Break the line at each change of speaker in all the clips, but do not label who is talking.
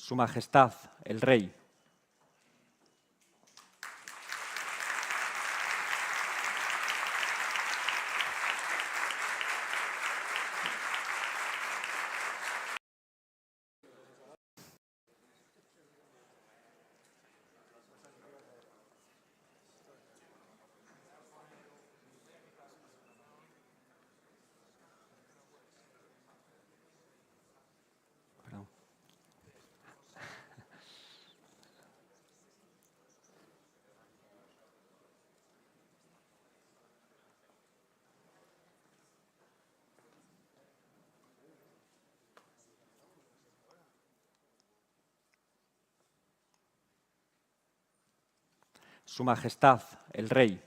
Su Majestad el Rey. Su Majestad el Rey.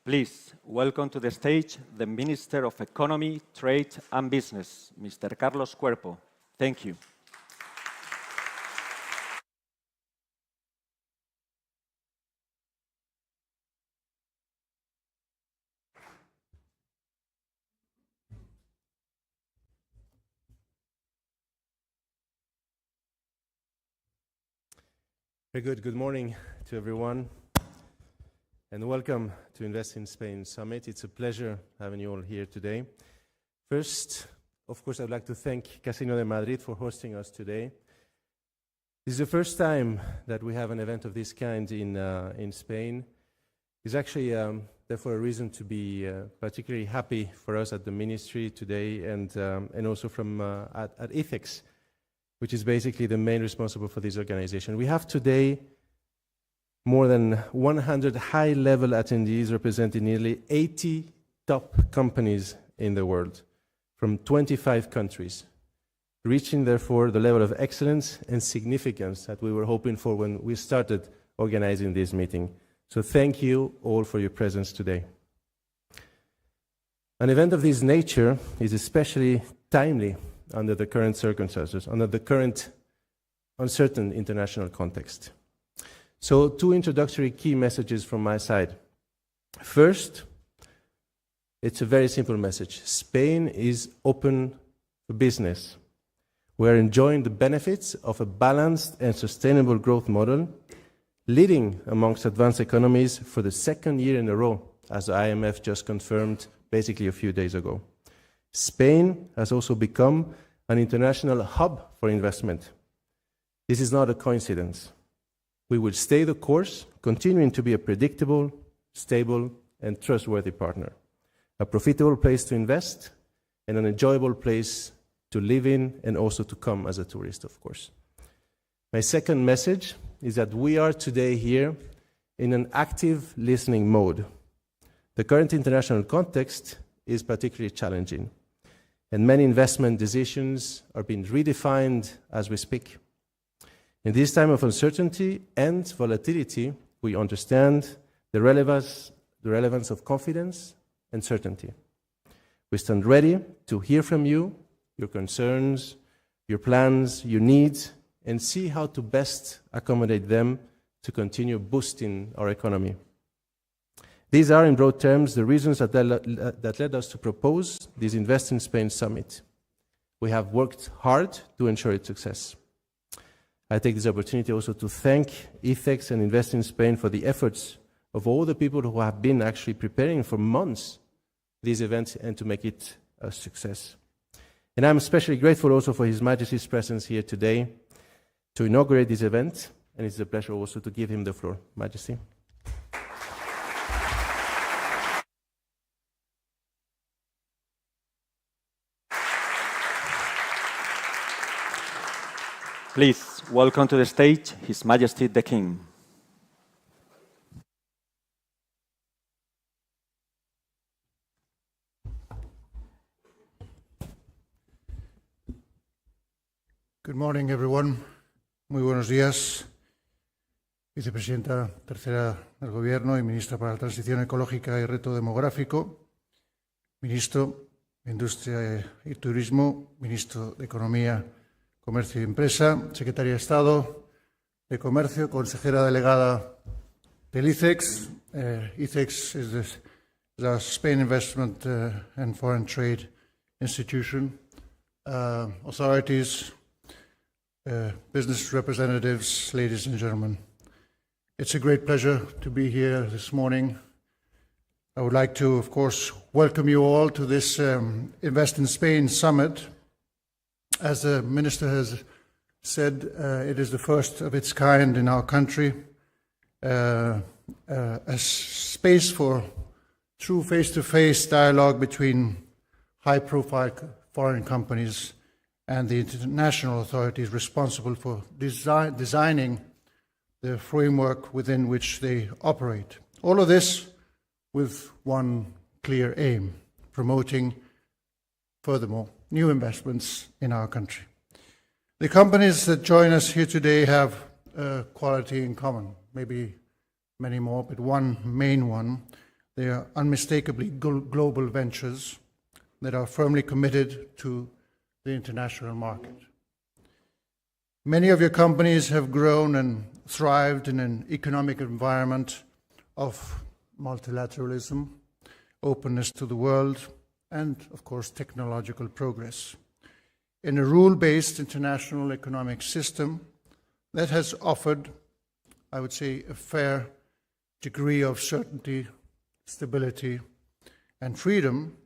Please welcome to the stage the Minister of Economy, Trade and Business, Mr. Carlos Cuerpo. Thank you.
Very good. Good morning to everyone, and welcome to Invest in Spain Summit. It's a pleasure having you all here today. First, of course, I'd like to thank Casino de Madrid for hosting us today. This is the first time that we have an event of this kind in Spain. It's actually, therefore, a reason to be particularly happy for us at the Ministry today, and also from at ICEX, which is basically the main responsible for this organization. We have today more than 100 high-level attendees representing nearly 80 top companies in the world from 25 countries, reaching, therefore, the level of excellence and significance that we were hoping for when we started organizing this meeting. So thank you all for your presence today. An event of this nature is especially timely under the current circumstances, under the current uncertain international context. So, two introductory key messages from my side. First, it's a very simple message. Spain is open for business. We are enjoying the benefits of a balanced and sustainable growth model, leading amongst advanced economies for the second year in a row, as the IMF just confirmed basically a few days ago. Spain has also become an international hub for investment. This is not a coincidence. We will stay the course, continuing to be a predictable, stable, and trustworthy partner, a profitable place to invest, and an enjoyable place to live in and also to come as a tourist, of course. My second message is that we are today here in an active listening mode. The current international context is particularly challenging, and many investment decisions are being redefined as we speak. In this time of uncertainty and volatility, we understand the relevance of confidence and certainty. We stand ready to hear from you, your concerns, your plans, your needs, and see how to best accommodate them to continue boosting our economy. These are, in broad terms, the reasons that led us to propose this Invest in Spain Summit. We have worked hard to ensure its success. I take this opportunity also to thank ICEX and Invest in Spain for the efforts of all the people who have been actually preparing for months this event and to make it a success. And I'm especially grateful also for His Majesty's presence here today to inaugurate this event, and it's a pleasure also to give him the floor. Majesty.
Please welcome to the stage His Majesty the King.
Good morning, everyone. Muy buenos días. Vicepresidenta tercera del Gobierno y Ministra para la Transición Ecológica y Reto Demográfico, Ministro de Industria y Turismo, Ministro de Economía, Comercio y Empresa, Secretaria de Estado de Comercio, Consejera Delegada del ICEX. ICEX is the Spain Investment and Foreign Trade Institution. Authorities, business representatives, ladies and gentlemen. It's a great pleasure to be here this morning. I would like to, of course, welcome you all to this Invest in Spain Summit. As the Minister has said, it is the first of its kind in our country, a space for true face-to-face dialogue between high-profile foreign companies and the international authorities responsible for designing the framework within which they operate. All of this with one clear aim: promoting, furthermore, new investments in our country. The companies that join us here today have a quality in common, maybe many more, but one main one. They are unmistakably global ventures that are firmly committed to the international market. Many of your companies have grown and thrived in an economic environment of multilateralism, openness to the world, and, of course, technological progress. In a rule-based international economic system that has offered, I would say, a fair degree of certainty, stability, and freedom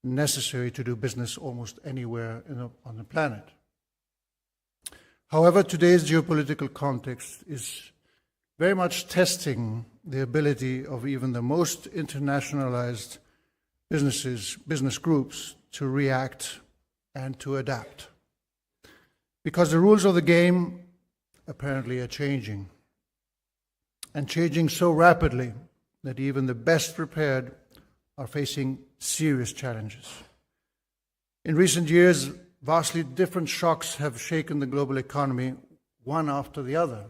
necessary to do business almost anywhere on the planet. However, today's geopolitical context is very much testing the ability of even the most internationalized business groups to react and to adapt. Because the rules of the game apparently are changing, and changing so rapidly that even the best prepared are facing serious challenges. In recent years, vastly different shocks have shaken the global economy, one after the other.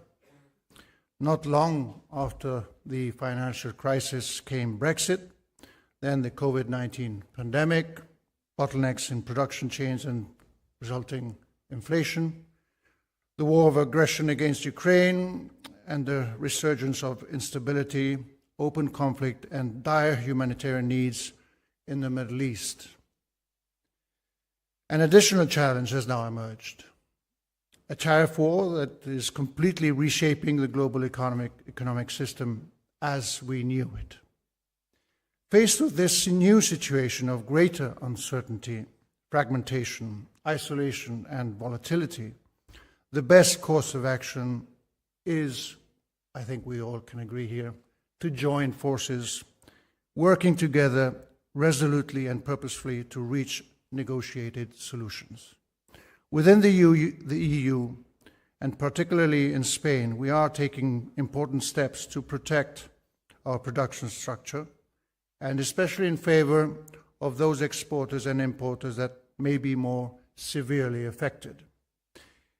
Not long after the financial crisis came Brexit, then the COVID-19 pandemic, bottlenecks in production chains and resulting inflation, the war of aggression against Ukraine, and the resurgence of instability, open conflict, and dire humanitarian needs in the Middle East. An additional challenge has now emerged: a tariff war that is completely reshaping the global economic system as we knew it. Faced with this new situation of greater uncertainty, fragmentation, isolation, and volatility, the best course of action is, I think we all can agree here, to join forces, working together resolutely and purposefully to reach negotiated solutions. Within the EU, and particularly in Spain, we are taking important steps to protect our production structure, and especially in favor of those exporters and importers that may be more severely affected.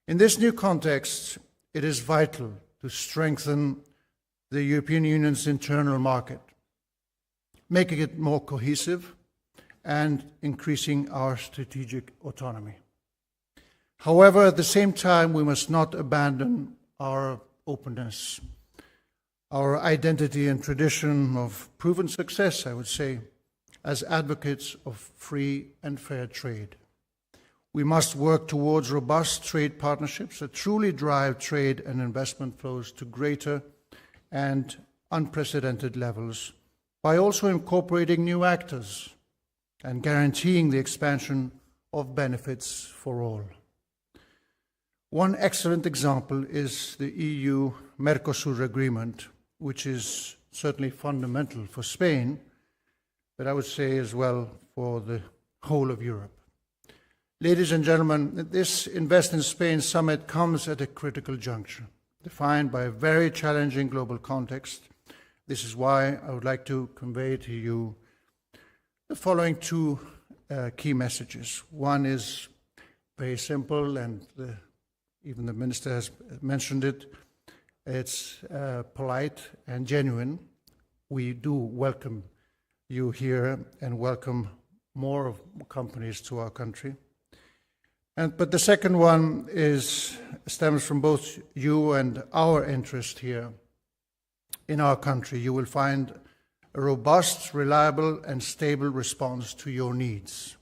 In this new context, it is vital to strengthen the European Union's internal market, making it more cohesive and increasing our strategic autonomy. However, at the same time, we must not abandon our openness, our identity and tradition of proven success, I would say, as advocates of free and fair trade. We must work towards robust trade partnerships that truly drive trade and investment flows to greater and unprecedented levels by also incorporating new actors and guaranteeing the expansion of benefits for all. One excellent example is the EU-Mercosur agreement, which is certainly fundamental for Spain, but I would say as well for the whole of Europe. Ladies and gentlemen, this Invest in Spain summit comes at a critical juncture, defined by a very challenging global context. This is why I would like to convey to you the following two key messages. One is very simple, and even the Minister has mentioned it. It's polite and genuine. We do welcome you here and welcome more companies to our country. But the second one stems from both you and our interest here in our country. You will find a robust, reliable, and stable response to your needs.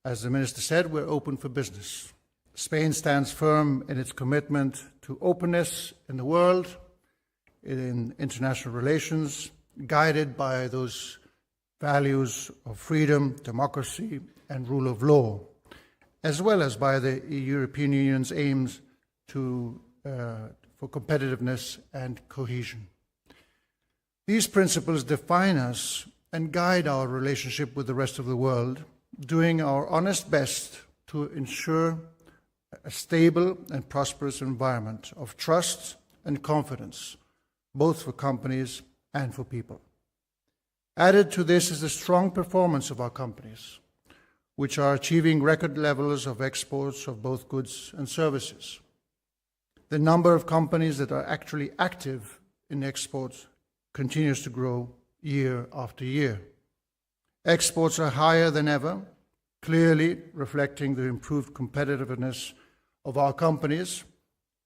As the Minister said, we're open for business. Spain stands firm in its commitment to openness in the world, in international relations, guided by those values of freedom, democracy, and rule of law, as well as by the European Union's aims for competitiveness and cohesion. These principles define us and guide our relationship with the rest of the world, doing our honest best to ensure a stable and prosperous environment of trust and confidence, both for companies and for people. Added to this is the strong performance of our companies, which are achieving record levels of exports of both goods and services. The number of companies that are actually active in exports continues to grow year after year. Exports are higher than ever, clearly reflecting the improved competitiveness of our companies,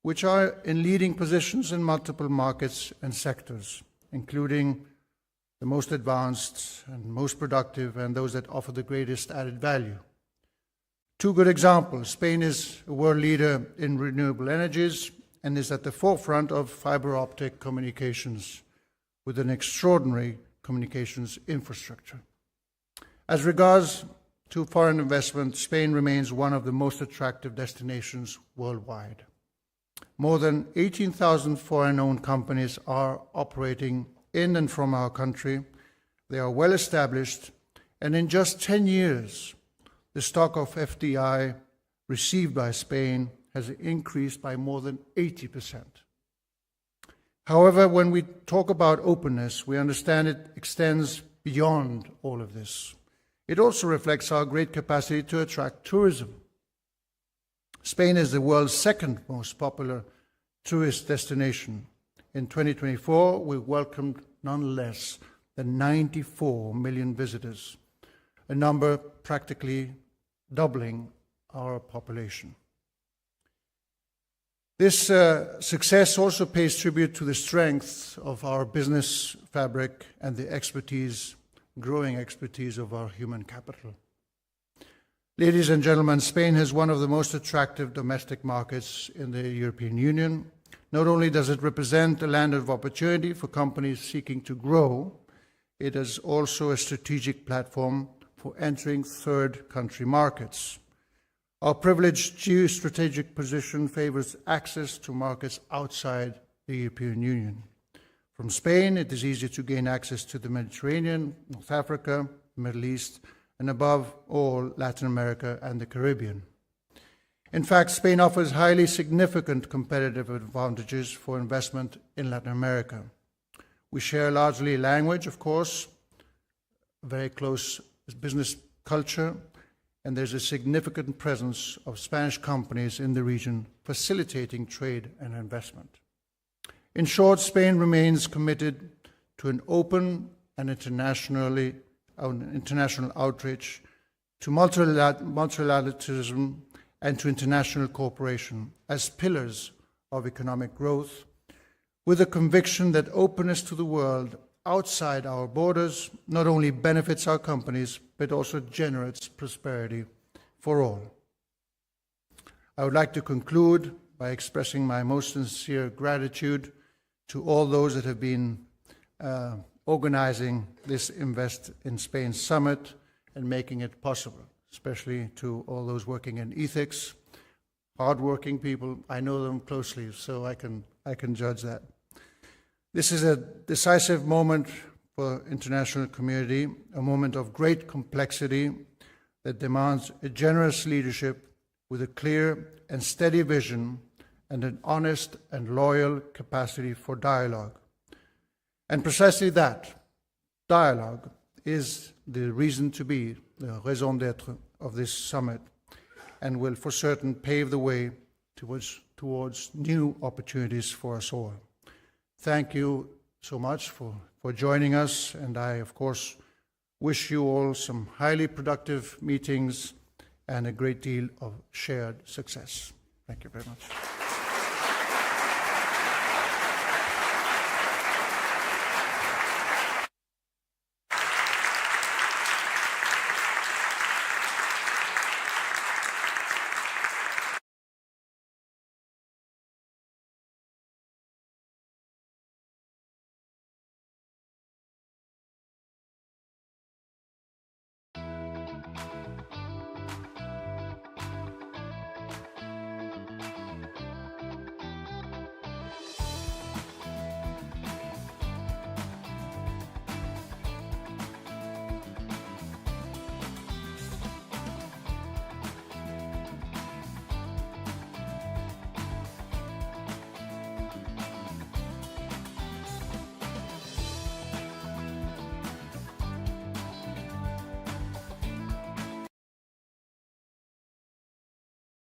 which are in leading positions in multiple markets and sectors, including the most advanced and most productive and those that offer the greatest added value. Two good examples. Spain is a world leader in renewable energies and is at the forefront of fiber optic communications with an extraordinary communications infrastructure. As regards to foreign investment, Spain remains one of the most attractive destinations worldwide. More than 18,000 foreign-owned companies are operating in and from our country. They are well established, and in just 10 years, the stock of FDI received by Spain has increased by more than 80%. However, when we talk about openness, we understand it extends beyond all of this. It also reflects our great capacity to attract tourism. Spain is the world's second most popular tourist destination. In 2024, we welcomed none less than 94 million visitors, a number practically doubling our population. This success also pays tribute to the strength of our business fabric and the growing expertise of our human capital. Ladies and gentlemen, Spain has one of the most attractive domestic markets in the European Union. Not only does it represent a land of opportunity for companies seeking to grow, it is also a strategic platform for entering third country markets. Our privileged geostrategic position favors access to markets outside the European Union. From Spain, it is easy to gain access to the Mediterranean, North Africa, the Middle East, and above all, Latin America and the Caribbean. In fact, Spain offers highly significant competitive advantages for investment in Latin America. We share largely language, of course, a very close business culture, and there's a significant presence of Spanish companies in the region facilitating trade and investment. In short, Spain remains committed to an open and international outreach, to multilateralism, and to international cooperation as pillars of economic growth, with the conviction that openness to the world outside our borders not only benefits our companies, but also generates prosperity for all. I would like to conclude by expressing my most sincere gratitude to all those that have been organizing this Invest in Spain Summit and making it possible, especially to all those working in ethics, hardworking people. I know them closely, so I can judge that. This is a decisive moment for the international community, a moment of great complexity that demands a generous leadership with a clear and steady vision and an honest and loyal capacity for dialogue. And precisely that, dialogue, is the reason to be, the raison d'être of this summit, and will for certain pave the way towards new opportunities for us all. Thank you so much for joining us, and I, of course, wish you all some highly productive meetings and a great deal of shared success. Thank you very much.